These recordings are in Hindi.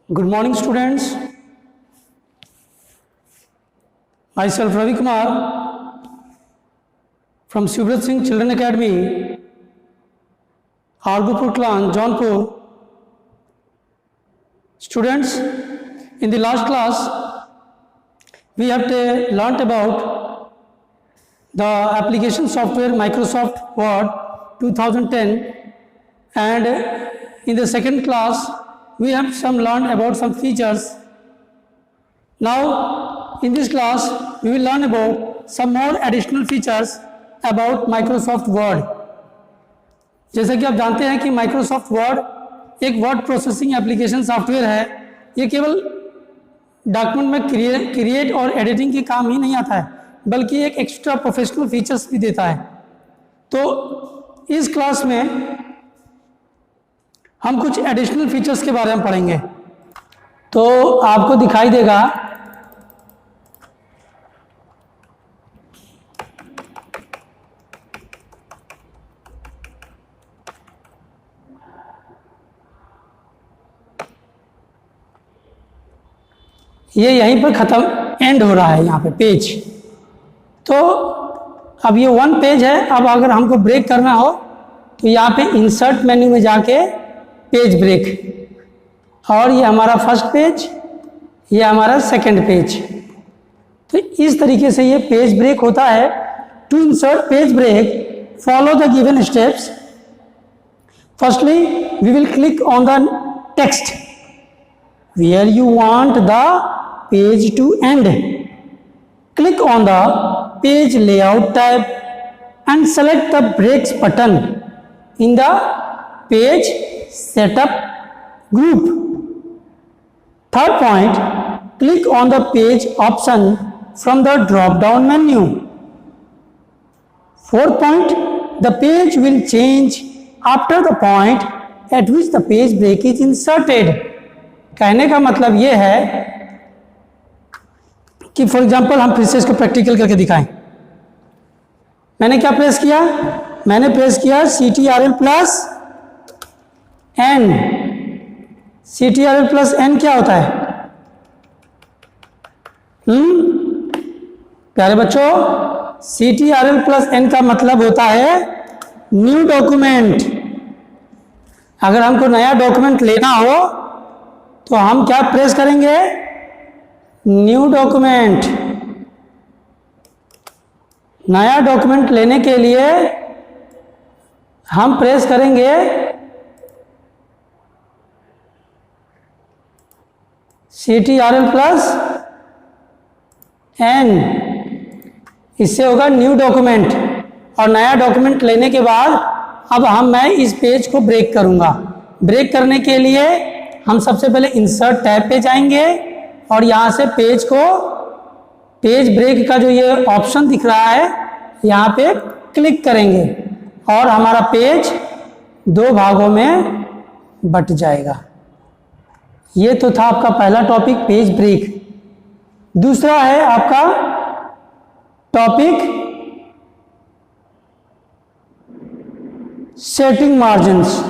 Good morning, students. Myself Ravi Kumar from Subrat Singh Children Academy, Argopur Clan, Jaunpur. Students, in the last class, we have learnt about the application software Microsoft Word 2010, and in the second class, we have learned about some features. Now, in this class, we will learn about some more additional features about Microsoft Word. जैसा कि आप जानते हैं कि Microsoft Word एक वर्ड प्रोसेसिंग एप्लीकेशन सॉफ्टवेयर है। ये केवल डॉक्यूमेंट में क्रिएट और एडिटिंग के काम ही नहीं आता है, बल्कि एक एक्स्ट्रा प्रोफेशनल फीचर्स भी देता है। तो इस क्लास में हम कुछ एडिशनल फीचर्स के बारे में पढ़ेंगे। तो आपको दिखाई देगा ये यहीं पर ख़त्म एंड हो रहा है, यहाँ पे पेज। तो अब ये वन पेज है। अब अगर हमको ब्रेक करना हो तो यहाँ पे इंसर्ट मेन्यू में जाके पेज ब्रेक, और ये हमारा फर्स्ट पेज, ये हमारा सेकंड पेज। तो इस तरीके से ये पेज ब्रेक होता है। To insert page break, follow the given steps. Firstly we will click on the text where you want the page to end. Click on the page layout tab and select the breaks button in the page setup group. Third point, click on the page option from the drop down menu. Fourth point, the page will change after the point at which the page break is inserted. कहने का मतलब ये है कि फॉर एग्जांपल हम फिर से इसको प्रैक्टिकल करके दिखाएं। मैंने क्या प्रेस किया? मैंने प्रेस किया CTRL plus N। CTRL plus N क्या होता है? प्यारे बच्चों, CTRL प्लस N का मतलब होता है न्यू डॉक्यूमेंट। अगर हमको नया डॉक्यूमेंट लेना हो तो हम क्या प्रेस करेंगे? New document. नया डॉक्यूमेंट लेने के लिए हम प्रेस करेंगे CTRL प्लस N। इससे होगा न्यू डॉक्यूमेंट। और नया डॉक्यूमेंट लेने के बाद अब मैं इस पेज को ब्रेक करूंगा। ब्रेक करने के लिए हम सबसे पहले इंसर्ट टैब पे जाएंगे और यहाँ से पेज ब्रेक का जो ये ऑप्शन दिख रहा है यहाँ पे क्लिक करेंगे और हमारा पेज दो भागों में बट जाएगा। ये तो था आपका पहला टॉपिक, पेज ब्रेक। दूसरा है आपका topic setting margins.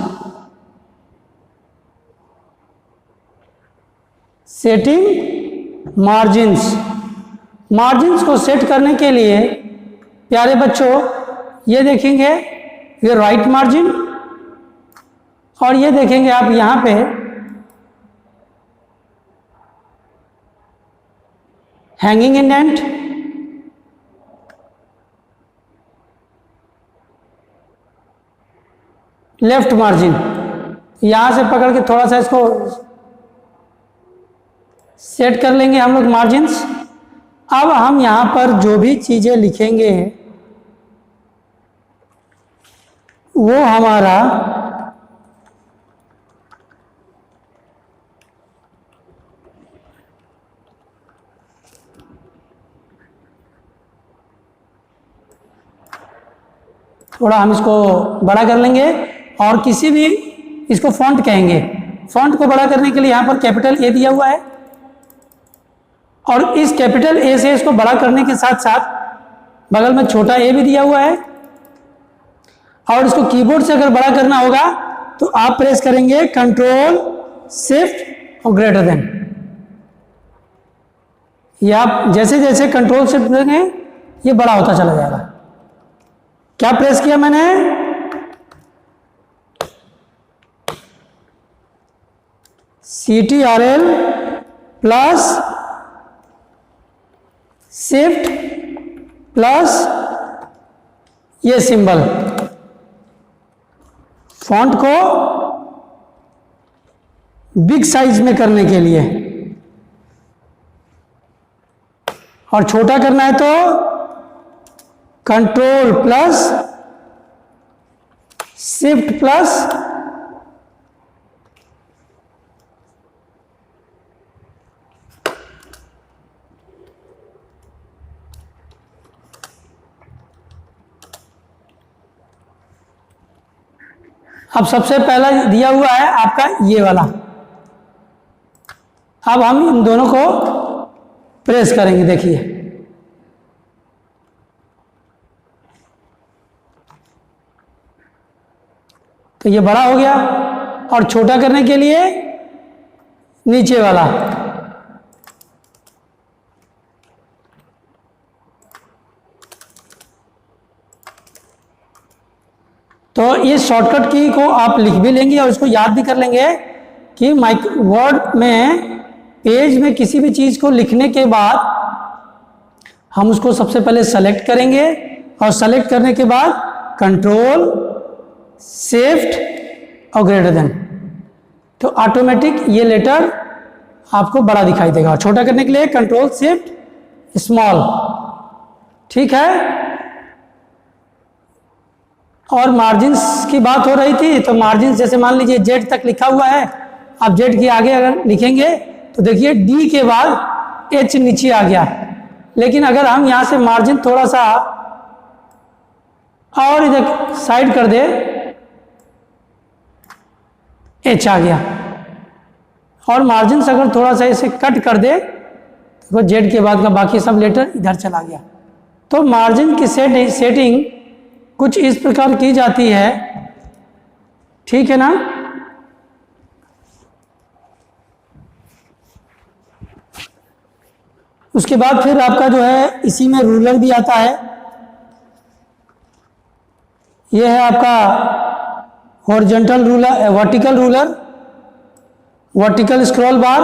Setting margins को सेट करने के लिए प्यारे बच्चों ये देखेंगे, ये राइट मार्जिन, और ये देखेंगे आप यहाँ पे हैंगिंग इंडेंट, लेफ्ट मार्जिन। यहाँ से पकड़ के थोड़ा सा इसको सेट कर लेंगे हम लोग मार्जिन्स। अब हम यहाँ पर जो भी चीज़ें लिखेंगे वो हमारा थोड़ा हम इसको बड़ा कर लेंगे और किसी भी इसको फॉन्ट कहेंगे। फॉन्ट को बड़ा करने के लिए यहाँ पर कैपिटल A दिया हुआ है, और इस कैपिटल A से इसको बड़ा करने के साथ साथ बगल में छोटा a भी दिया हुआ है। और इसको कीबोर्ड से अगर बड़ा करना होगा तो आप प्रेस करेंगे Ctrl Shift और ग्रेटर देन। ये आप जैसे जैसे कंट्रोल शिफ्ट देंगे ये बड़ा होता चला जाएगा। क्या प्रेस किया मैंने? CTRL प्लस शिफ्ट प्लस ये सिंबल, फॉन्ट को बिग साइज में करने के लिए, और छोटा करना है तो कंट्रोल प्लस शिफ्ट प्लस अब सबसे पहला दिया हुआ है आपका ये वाला। अब हम इन दोनों को प्रेस करेंगे, देखिए तो ये बड़ा हो गया, और छोटा करने के लिए नीचे वाला। तो इस शॉर्टकट की को आप लिख भी लेंगे और इसको याद भी कर लेंगे कि वर्ड में पेज में किसी भी चीज़ को लिखने के बाद हम उसको सबसे पहले सेलेक्ट करेंगे, और सेलेक्ट करने के बाद कंट्रोल शिफ्ट और ग्रेटर देन, तो ऑटोमेटिक ये लेटर आपको बड़ा दिखाई देगा। छोटा करने के लिए कंट्रोल शिफ्ट स्मॉल, ठीक है। और मार्जिन्स की बात हो रही थी, तो मार्जिन जैसे मान लीजिए जेड तक लिखा हुआ है, आप जेड के आगे अगर लिखेंगे तो देखिए डी के बाद एच नीचे आ गया, लेकिन अगर हम यहाँ से मार्जिन थोड़ा सा और इधर साइड कर दे, एच आ गया, और मार्जिन अगर थोड़ा सा इसे कट कर दे तो जेड के बाद का बाकी सब लेटर इधर चला गया। तो मार्जिन की सेटिंग कुछ इस प्रकार की जाती है, ठीक है ना। उसके बाद फिर आपका जो है इसी में रूलर भी आता है। यह है आपका horizontal ruler, vertical ruler, vertical scroll बार,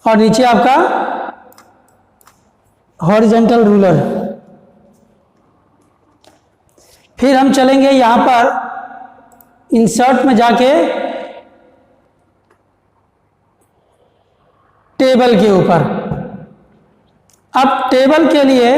और नीचे आपका हॉरिजॉन्टल रूलर। फिर हम चलेंगे यहां पर इंसर्ट में जाके टेबल के ऊपर। अब टेबल के लिए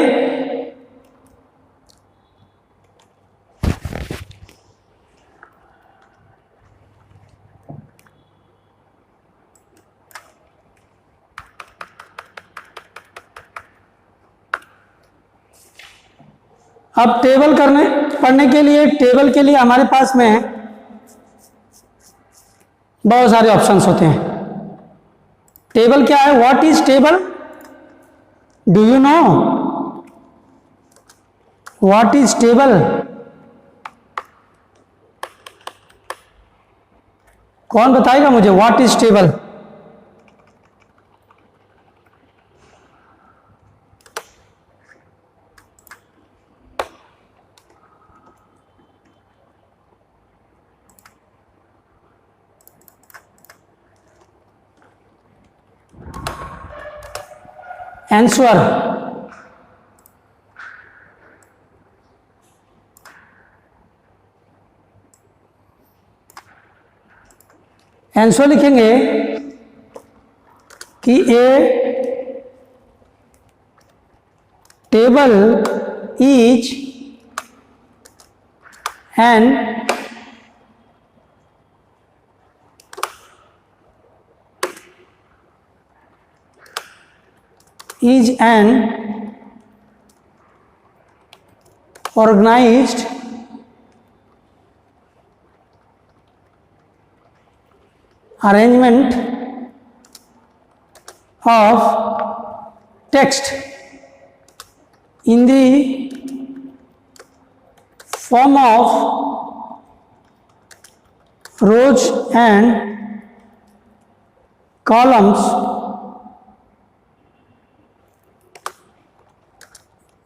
अब पढ़ने के लिए टेबल के लिए हमारे पास में बहुत सारे ऑप्शंस होते हैं। टेबल क्या है? What is table? Do you know what is table? कौन बताएगा मुझे what is table? Answer answer लिखेंगे कि a table is an organized arrangement of text in the form of rows and columns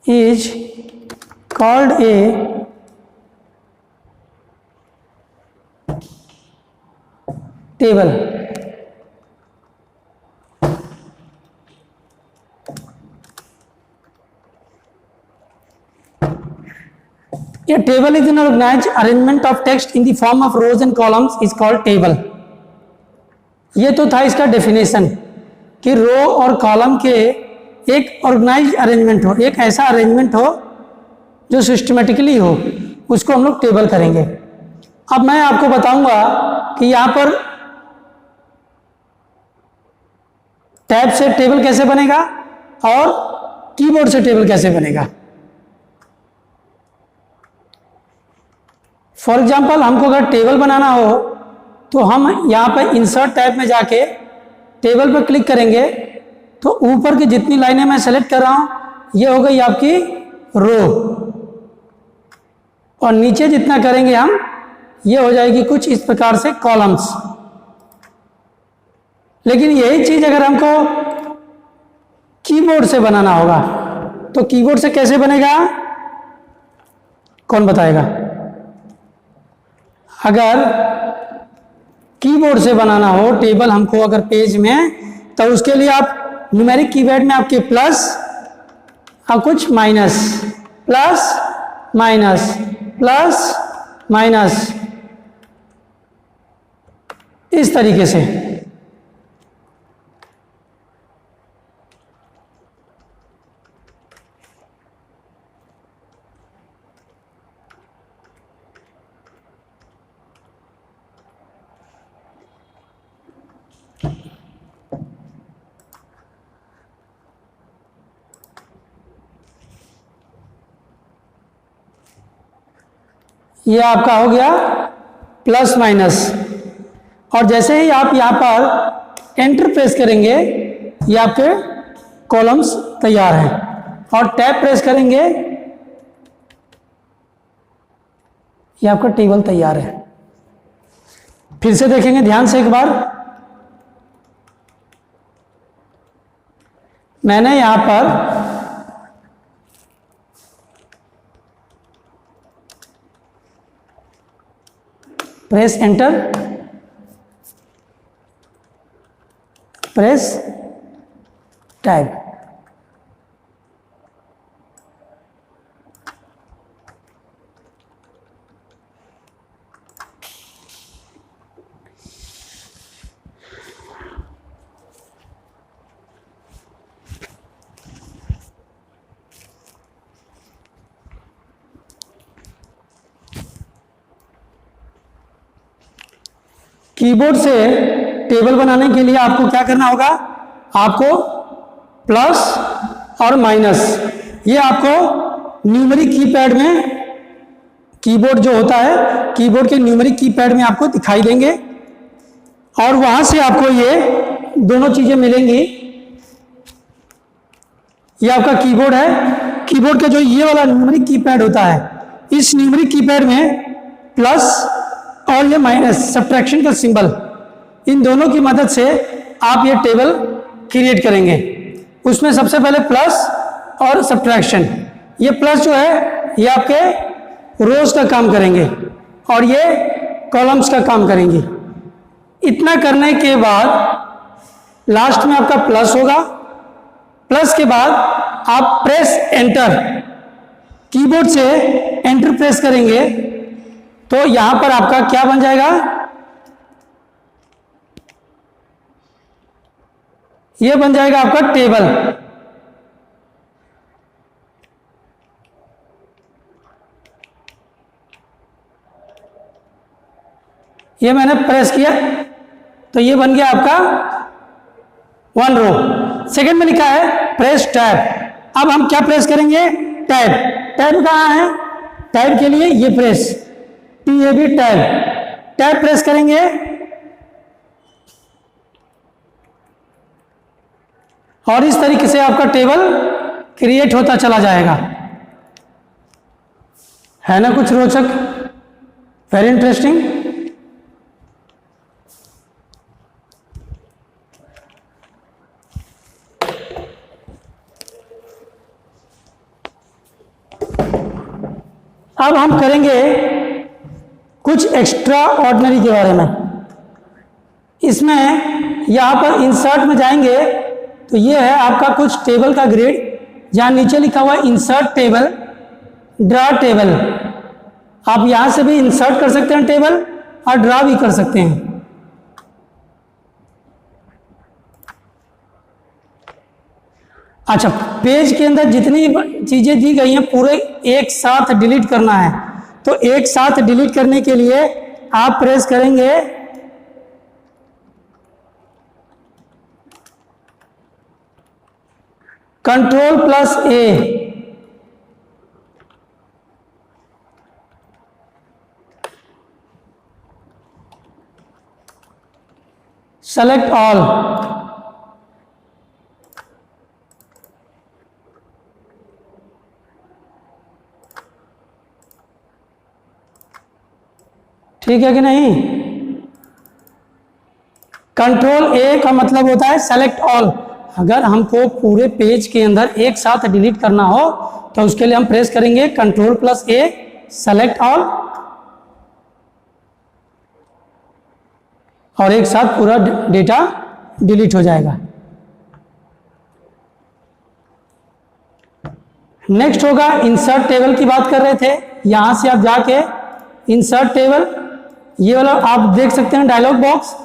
is called a table. A table is an organized arrangement of text in the form of rows and columns is called table. ये तो था इसका डेफिनेशन कि रो और कॉलम के एक ऑर्गेनाइज्ड अरेंजमेंट हो, एक ऐसा अरेंजमेंट हो जो सिस्टमेटिकली हो, उसको हम लोग टेबल करेंगे। अब मैं आपको बताऊंगा कि यहाँ पर टैब से टेबल कैसे बनेगा और कीबोर्ड से टेबल कैसे बनेगा। फॉर एग्जाम्पल हमको अगर टेबल बनाना हो तो हम यहाँ पर इंसर्ट टैब में जाके टेबल पर क्लिक करेंगे तो ऊपर की जितनी लाइनें मैं सेलेक्ट कर रहा हूँ ये हो गई आपकी रो, और नीचे जितना करेंगे हम ये हो जाएगी कुछ इस प्रकार से कॉलम्स। लेकिन यही चीज अगर हमको कीबोर्ड से बनाना होगा तो कीबोर्ड से कैसे बनेगा, कौन बताएगा? अगर कीबोर्ड से बनाना हो टेबल हमको अगर पेज में, तो उसके लिए आप न्यूमेरिक कीपैड में आपके प्लस और कुछ minus, plus minus, plus minus, इस तरीके से। ये आपका हो गया प्लस माइनस, और जैसे ही आप यहाँ पर एंटर प्रेस करेंगे ये आपके कॉलम्स तैयार हैं, और टैब प्रेस करेंगे ये आपका टेबल तैयार है। फिर से देखेंगे ध्यान से एक बार। मैंने यहाँ पर press enter, press tab, keyboard से टेबल बनाने के लिए आपको क्या करना होगा, आपको प्लस और माइनस ये आपको न्यूमेरिक कीपैड में, कीबोर्ड जो होता है कीबोर्ड के न्यूमेरिक कीपैड में आपको दिखाई देंगे, और वहां से आपको ये दोनों चीजें मिलेंगी। ये आपका कीबोर्ड है, कीबोर्ड का जो ये वाला न्यूमेरिक कीपैड होता है, इस न्यूमेरिक कीपैड में प्लस और ये माइनस सब्ट्रैक्शन का सिंबल, इन दोनों की मदद से आप ये टेबल क्रिएट करेंगे। उसमें सबसे पहले प्लस और सब्ट्रैक्शन, ये प्लस जो है ये आपके रोज का काम करेंगे और ये कॉलम्स का काम करेंगे। इतना करने के बाद लास्ट में आपका प्लस होगा, प्लस के बाद आप प्रेस एंटर, कीबोर्ड से एंटर प्रेस करेंगे तो यहां पर आपका क्या बन जाएगा, ये बन जाएगा आपका टेबल। ये मैंने प्रेस किया तो ये बन गया आपका वन रो। सेकंड में लिखा है प्रेस टैब। अब हम क्या प्रेस करेंगे, टैब। टैब कहाँ है, टैब के लिए ये press TAB tab, tab press करेंगे और इस तरीके से आपका टेबल क्रिएट होता चला जाएगा। है ना कुछ रोचक, वेरी इंटरेस्टिंग। अब हम करेंगे कुछ एक्स्ट्रा ऑर्डिनरी के बारे में। इसमें यहाँ पर इंसर्ट में जाएंगे तो ये है आपका कुछ टेबल का ग्रिड, जहाँ नीचे लिखा हुआ है इंसर्ट टेबल, ड्रा टेबल। आप यहाँ से भी इंसर्ट कर सकते हैं टेबल और ड्रा भी कर सकते हैं। अच्छा, पेज के अंदर जितनी चीजें दी गई हैं पूरे एक साथ डिलीट करना है, तो एक साथ डिलीट करने के लिए आप प्रेस करेंगे Ctrl+A। Select all. ठीक है कि नहीं? Ctrl+A का मतलब होता है सेलेक्ट ऑल। अगर हमको पूरे पेज के अंदर एक साथ डिलीट करना हो तो उसके लिए हम प्रेस करेंगे Ctrl+A, सेलेक्ट ऑल, और एक साथ पूरा डेटा डिलीट हो जाएगा। नेक्स्ट होगा इंसर्ट टेबल की बात कर रहे थे। यहां से आप जाके इंसर्ट टेबल, ये वाला आप देख सकते हैं dialogue box,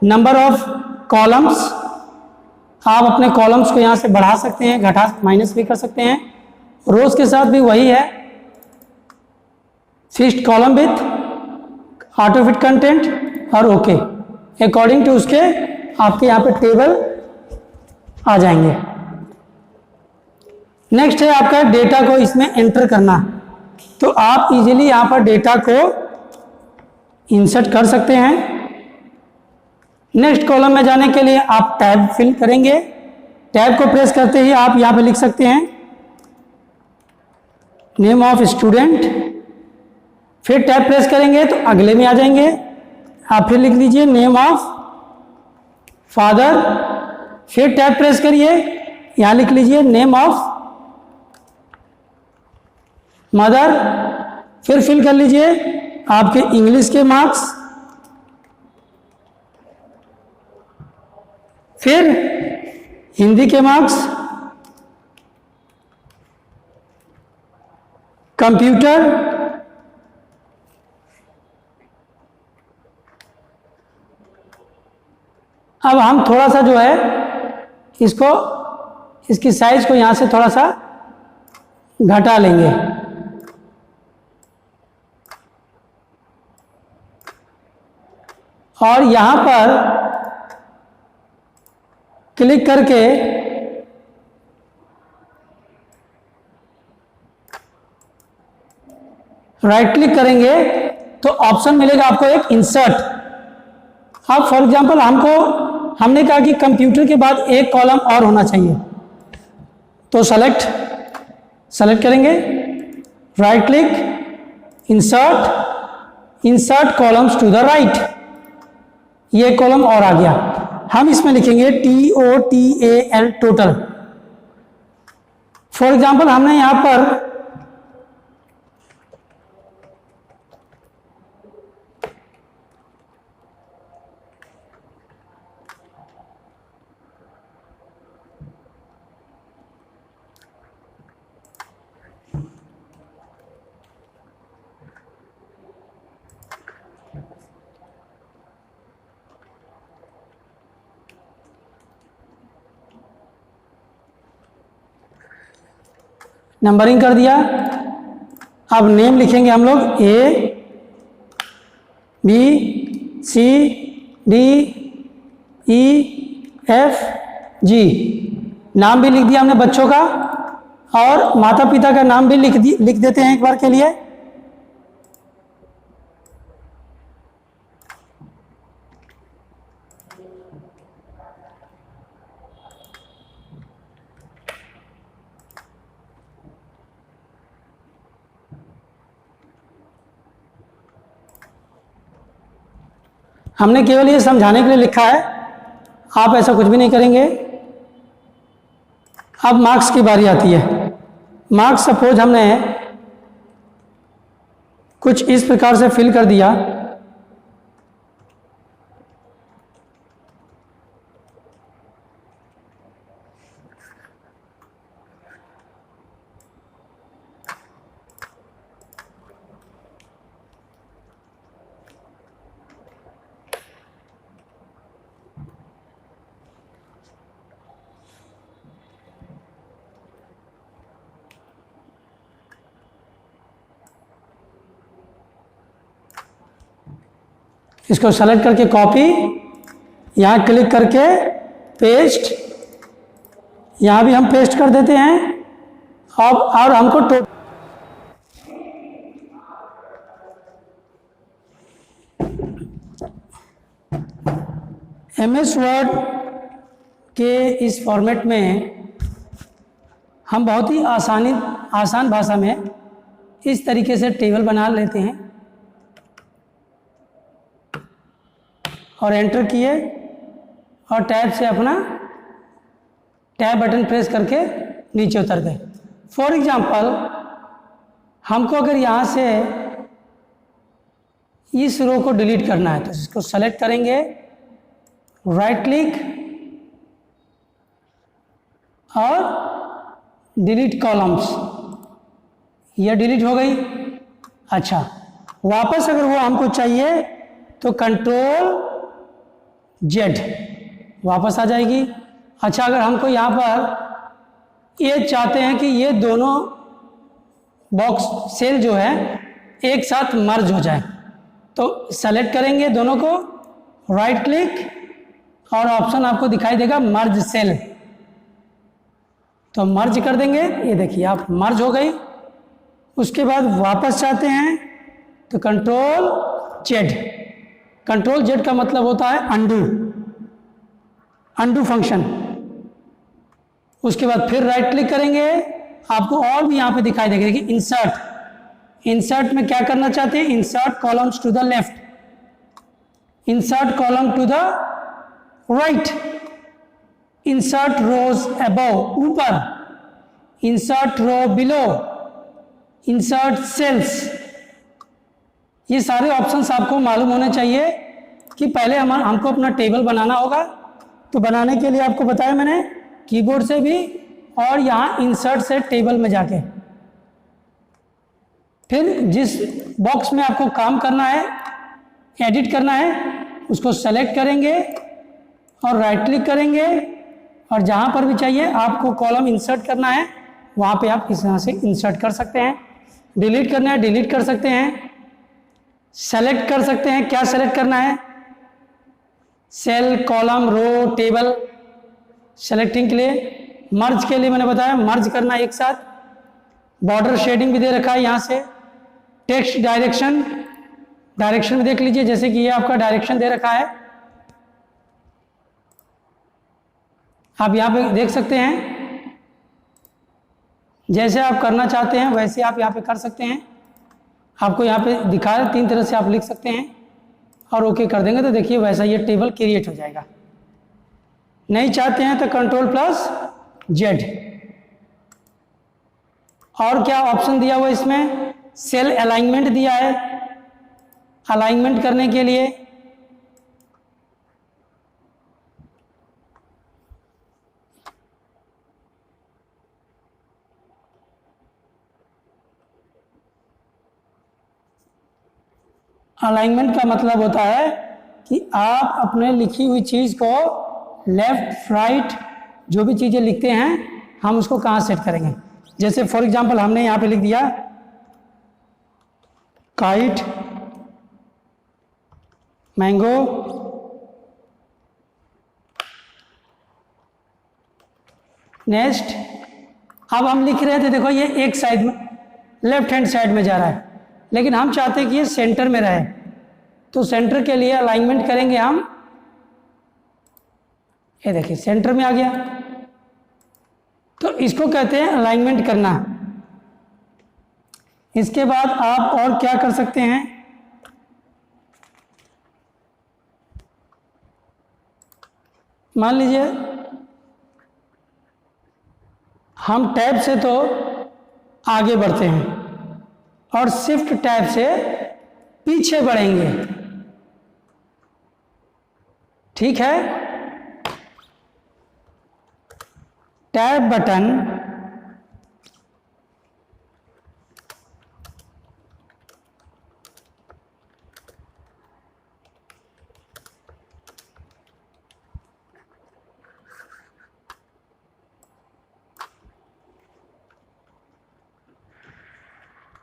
number of columns. आप अपने कॉलम्स को यहाँ से बढ़ा सकते हैं, घटा माइनस भी कर सकते हैं। रोज के साथ भी वही है, fixed column with, auto fit content और ओके। अकॉर्डिंग टू उसके आपके यहाँ पे टेबल आ जाएंगे। नेक्स्ट है आपका डेटा को इसमें एंटर करना। तो आप इजीली यहाँ पर डेटा को इंसर्ट कर सकते हैं। नेक्स्ट कॉलम में जाने के लिए आप टैब फिल करेंगे। टैब को प्रेस करते ही आप यहाँ पे लिख सकते हैं नेम ऑफ स्टूडेंट। फिर टैब प्रेस करेंगे तो अगले में आ जाएंगे। आप फिर लिख लीजिए नेम ऑफ फादर। फिर टैब प्रेस करिए, यहाँ लिख लीजिए नेम ऑफ मदर। फिर फिल कर लीजिए आपके इंग्लिश के मार्क्स। फिर हिंदी के मार्क्स, कंप्यूटर, अब हम थोड़ा सा जो है इसको, इसकी साइज को यहां से थोड़ा सा घटा लेंगे। और यहां पर क्लिक करके राइट क्लिक करेंगे तो ऑप्शन मिलेगा आपको एक इंसर्ट। अब फॉर एग्जांपल हमने कहा कि कंप्यूटर के बाद एक कॉलम और होना चाहिए, तो सेलेक्ट करेंगे, right click, insert columns to the right. ये कॉलम और आ गया। हम इसमें लिखेंगे TOTAL, टोटल। फॉर एग्जांपल हमने यहां पर नंबरिंग कर दिया। अब नेम लिखेंगे हम लोग ABCDEFG। नाम भी लिख दिया हमने बच्चों का, और माता पिता का नाम भी लिख देते हैं एक बार के लिए। हमने केवल ये समझाने के लिए लिखा है, आप ऐसा कुछ भी नहीं करेंगे। अब मार्क्स की बारी आती है। मार्क्स सपोज हमने कुछ इस प्रकार से फिल कर दिया। इसको सेलेक्ट करके कॉपी, यहाँ क्लिक करके पेस्ट, यहाँ भी हम पेस्ट कर देते हैं। अब और हमको MS वर्ड के इस फॉर्मेट में हम बहुत ही आसान भाषा में इस तरीके से टेबल बना लेते हैं और एंटर किए और टैब से अपना टैब बटन प्रेस करके नीचे उतर गए। फॉर एग्जांपल हमको अगर यहाँ से इस रो को डिलीट करना है तो इसको सेलेक्ट करेंगे, राइट क्लिक और डिलीट कॉलम्स, ये डिलीट हो गई। अच्छा, वापस अगर वो हमको चाहिए तो कंट्रोल Z वापस आ जाएगी। अच्छा, अगर हमको यहाँ पर ये चाहते हैं कि ये दोनों बॉक्स सेल जो है एक साथ मर्ज हो जाए तो सेलेक्ट करेंगे दोनों को, राइट क्लिक और ऑप्शन आपको दिखाई देगा मर्ज सेल, तो मर्ज कर देंगे। ये देखिए आप मर्ज हो गई। उसके बाद वापस चाहते हैं तो कंट्रोल Z, कंट्रोल Z का मतलब होता है अंडू फंक्शन। उसके बाद फिर राइट क्लिक करेंगे, आपको और भी यहाँ पे दिखाई देगा कि इंसर्ट में क्या करना चाहते हैं, insert columns to the left, insert column to the right, insert rows above ऊपर, insert row below, insert cells. ये सारे ऑप्शंस आपको मालूम होने चाहिए कि पहले हमको अपना टेबल बनाना होगा। तो बनाने के लिए आपको बताया मैंने कीबोर्ड से भी और यहाँ इंसर्ट से टेबल में जाके फिर जिस बॉक्स में आपको काम करना है, एडिट करना है, उसको सेलेक्ट करेंगे और राइट क्लिक करेंगे और जहाँ पर भी चाहिए आपको कॉलम इंसर्ट करना है वहाँ पे आप इस तरह से इंसर्ट कर सकते हैं। डिलीट करना है डिलीट कर सकते हैं, सेलेक्ट कर सकते हैं, क्या सेलेक्ट करना है, सेल, कॉलम, रो, टेबल सेलेक्टिंग के लिए। मर्ज के लिए मैंने बताया मर्ज करना एक साथ। बॉर्डर शेडिंग भी दे रखा है यहाँ से। टेक्स्ट डायरेक्शन भी देख लीजिए, जैसे कि ये आपका डायरेक्शन दे रखा है, आप यहाँ पे देख सकते हैं। जैसे आप करना चाहते हैं वैसे आप यहाँ पे कर सकते हैं। आपको यहाँ पे दिखा है 3 तरह से आप लिख सकते हैं और ओके कर देंगे तो देखिए वैसा ये टेबल क्रिएट हो जाएगा। नहीं चाहते हैं तो Ctrl+Z। और क्या ऑप्शन दिया हुआ इसमें, सेल अलाइनमेंट दिया है। अलाइनमेंट करने के लिए अलाइनमेंट का मतलब होता है कि आप अपने लिखी हुई चीज़ को लेफ्ट राइट जो भी चीज़ें लिखते हैं हम उसको कहाँ सेट करेंगे। जैसे फॉर एग्जांपल हमने यहाँ पे लिख दिया काइट, मैंगो, नेक्स्ट। अब हम लिख रहे थे, देखो ये एक साइड में लेफ्ट हैंड साइड में जा रहा है, लेकिन हम चाहते हैं कि ये सेंटर में रहे। तो सेंटर के लिए अलाइनमेंट करेंगे हम, ये देखिए सेंटर में आ गया। तो इसको कहते हैं अलाइनमेंट करना। इसके बाद आप और क्या कर सकते हैं, मान लीजिए हम टैब से तो आगे बढ़ते हैं और शिफ्ट टैब से पीछे बढ़ेंगे। ठीक है, टैब बटन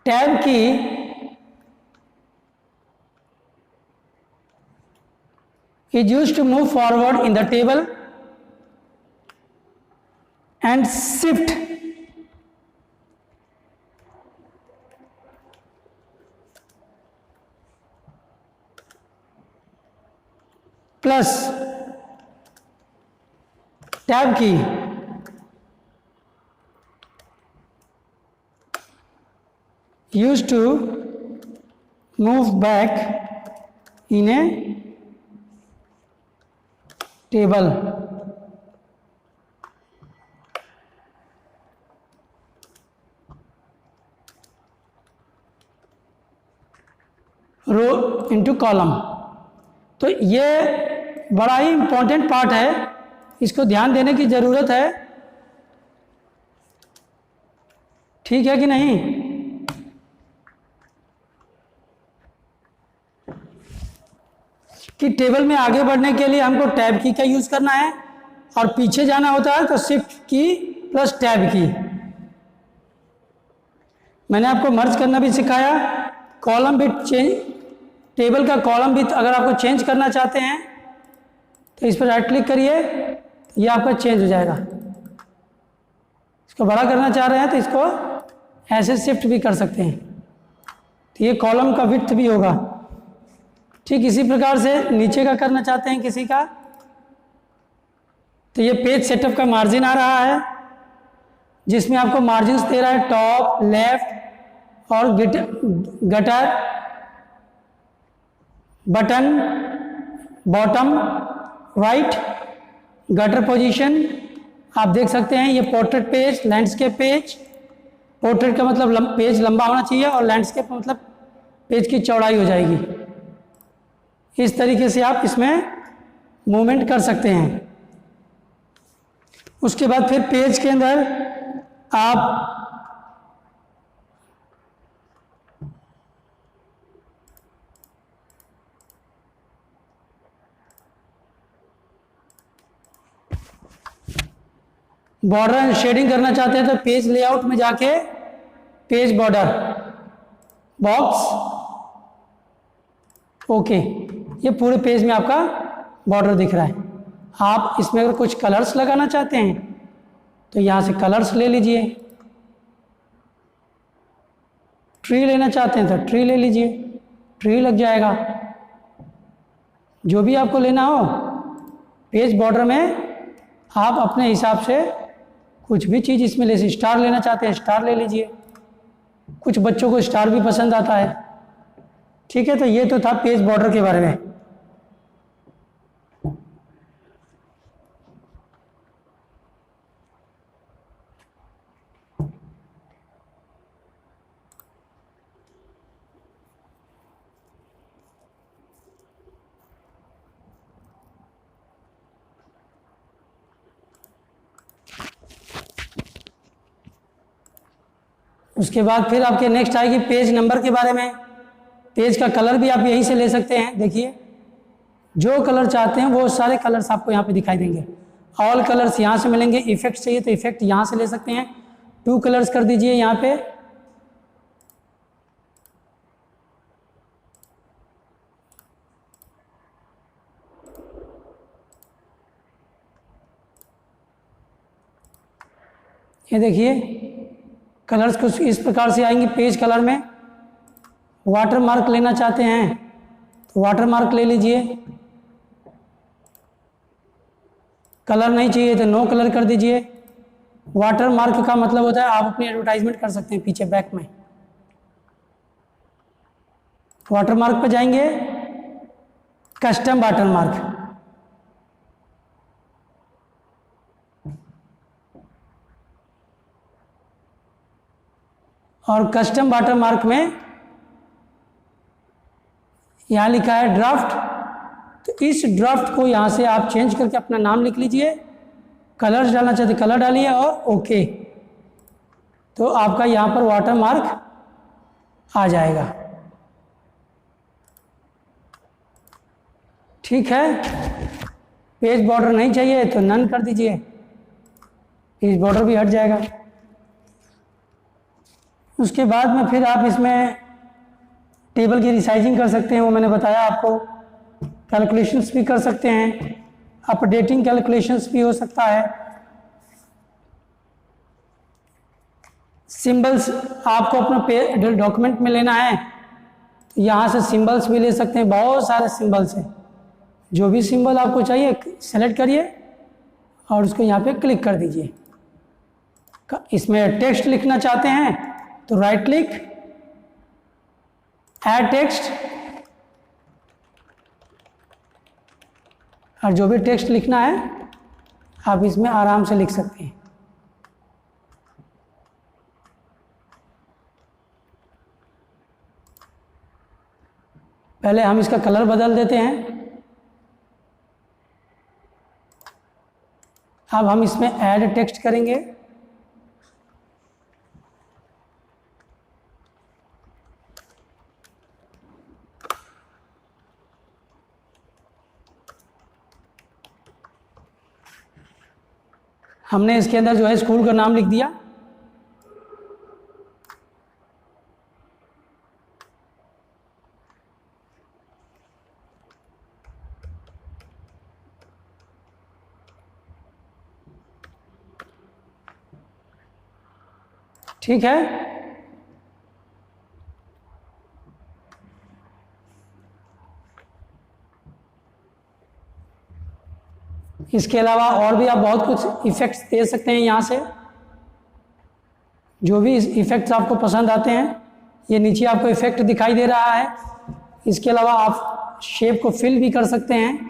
टैब की is used to move forward in the table and shift plus tab key used to move back in a table. Row into column. तो ये बड़ा ही इंपॉर्टेंट पार्ट है, इसको ध्यान देने की ज़रूरत है। ठीक है कि नहीं? कि टेबल में आगे बढ़ने के लिए हमको टैब की का यूज़ करना है और पीछे जाना होता है तो शिफ्ट की प्लस टैब की। मैंने आपको मर्ज करना भी सिखाया। कॉलम भी चेंज, टेबल का कॉलम भी अगर आपको चेंज करना चाहते हैं तो इस पर राइट क्लिक करिए, ये आपका चेंज हो जाएगा। इसको बड़ा करना चाह रहे हैं तो इसको ऐसे शिफ्ट भी कर सकते हैं, तो ये कॉलम का विड्थ भी होगा। ठीक इसी प्रकार से नीचे का करना चाहते हैं किसी का, तो ये पेज सेटअप का मार्जिन आ रहा है जिसमें आपको मार्जिन्स दे रहा है टॉप, लेफ्ट और gutter, button, bottom, right, gutter position. आप देख सकते हैं ये portrait page, landscape page. Portrait का मतलब पेज लंबा होना चाहिए और लैंडस्केप का मतलब पेज की चौड़ाई हो जाएगी। इस तरीके से आप इसमें मूवमेंट कर सकते हैं। उसके बाद फिर पेज के अंदर आप बॉर्डर एंड शेडिंग करना चाहते हैं तो पेज लेआउट में जाके पेज बॉर्डर बॉक्स, ओके, ये पूरे पेज में आपका बॉर्डर दिख रहा है। आप इसमें अगर कुछ कलर्स लगाना चाहते हैं तो यहाँ से कलर्स ले लीजिए। ट्री लेना चाहते हैं तो ट्री ले लीजिए, ट्री लग जाएगा। जो भी आपको लेना हो पेज बॉर्डर में आप अपने हिसाब से कुछ भी चीज़ इसमें ले, स्टार लेना चाहते हैं स्टार ले लीजिए। कुछ बच्चों को स्टार भी पसंद आता है। ठीक है, तो ये तो था पेज बॉर्डर के बारे में। उसके बाद फिर आपके नेक्स्ट आएगी पेज नंबर के बारे में। पेज का कलर भी आप यहीं से ले सकते हैं। देखिए जो कलर चाहते हैं वो सारे कलर्स आपको यहाँ पे दिखाई देंगे। ऑल कलर्स यहाँ से मिलेंगे। इफेक्ट चाहिए तो इफेक्ट यहाँ से ले सकते हैं। 2 कलर्स कर दीजिए यहाँ पे। ये देखिए कलर्स कुछ इस प्रकार से आएंगे पेज कलर में। वाटर मार्क लेना चाहते हैं तो वाटर मार्क ले लीजिए। कलर नहीं चाहिए तो नो कलर कर दीजिए। वाटर मार्क का मतलब होता है आप अपनी एडवर्टाइजमेंट कर सकते हैं पीछे बैक में। वाटर मार्क पर जाएंगे, कस्टम वाटर मार्क, और कस्टम वाटर मार्क में यहाँ लिखा है ड्राफ्ट, तो इस ड्राफ्ट को यहाँ से आप चेंज करके अपना नाम लिख लीजिए, कलर्स डालना चाहते कलर डालिए और ओके, तो आपका यहाँ पर वाटर मार्क आ जाएगा। ठीक है, पेज बॉर्डर नहीं चाहिए तो नन कर दीजिए, पेज बॉर्डर भी हट जाएगा। उसके बाद में फिर आप इसमें टेबल की रिसाइजिंग कर सकते हैं, वो मैंने बताया आपको। कैलकुलेशंस भी कर सकते हैं, अपडेटिंग कैलकुलेशंस भी हो सकता है। सिंबल्स आपको अपना डॉक्यूमेंट में लेना है तो यहाँ से सिंबल्स भी ले सकते हैं, बहुत सारे सिंबल्स हैं। जो भी सिंबल आपको चाहिए सेलेक्ट करिए और उसको यहाँ पे क्लिक कर दीजिए। इसमें टेक्स्ट लिखना चाहते हैं तो राइट क्लिक, ऐड टेक्स्ट, और जो भी टेक्स्ट लिखना है आप इसमें आराम से लिख सकते हैं। पहले हम इसका कलर बदल देते हैं। अब हम इसमें ऐड टेक्स्ट करेंगे। हमने इसके अंदर जो है स्कूल का नाम लिख दिया। ठीक है, इसके अलावा और भी आप बहुत कुछ इफ़ेक्ट्स दे सकते हैं यहाँ से। जो भी इफ़ेक्ट्स आपको पसंद आते हैं, ये नीचे आपको इफ़ेक्ट दिखाई दे रहा है। इसके अलावा आप शेप को फिल भी कर सकते हैं।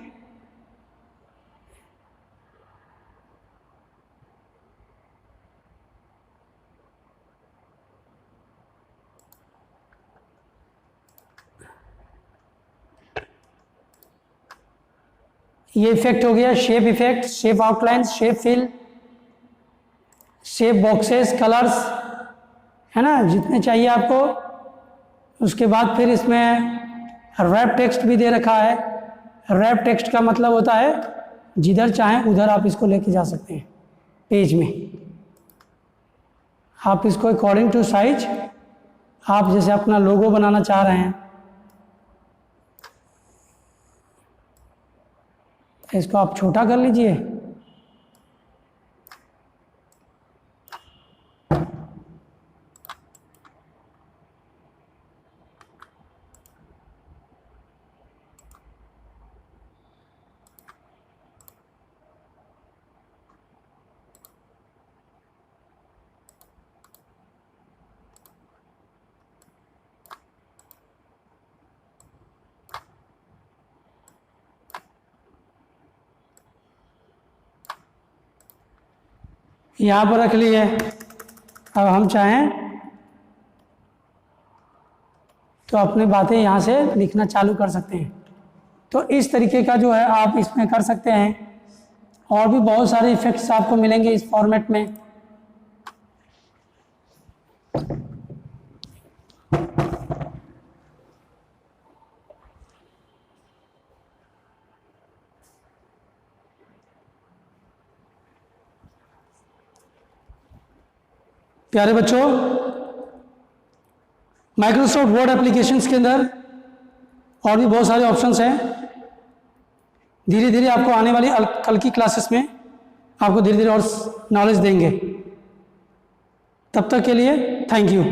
ये इफेक्ट हो गया shape effect, shape outlines, shape fill, shape boxes, colours, है ना, जितने चाहिए आपको। उसके बाद फिर इसमें रैप टेक्स्ट भी दे रखा है। रैप टेक्स्ट का मतलब होता है जिधर चाहें उधर आप इसको लेके जा सकते हैं पेज में। आप इसको अकॉर्डिंग टू साइज, आप जैसे अपना लोगो बनाना चाह रहे हैं, इसको आप छोटा कर लीजिए। यहाँ पर रख लिए। अब हम चाहें तो अपनी बातें यहाँ से लिखना चालू कर सकते हैं। तो इस तरीके का जो है आप इसमें कर सकते हैं। और भी बहुत सारे इफेक्ट्स आपको मिलेंगे इस फॉर्मेट में। प्यारे बच्चों, माइक्रोसॉफ्ट वर्ड एप्लीकेशंस के अंदर और भी बहुत सारे ऑप्शंस हैं। धीरे धीरे आपको आने वाली कल की क्लासेस में आपको धीरे धीरे और नॉलेज देंगे। तब तक के लिए थैंक यू।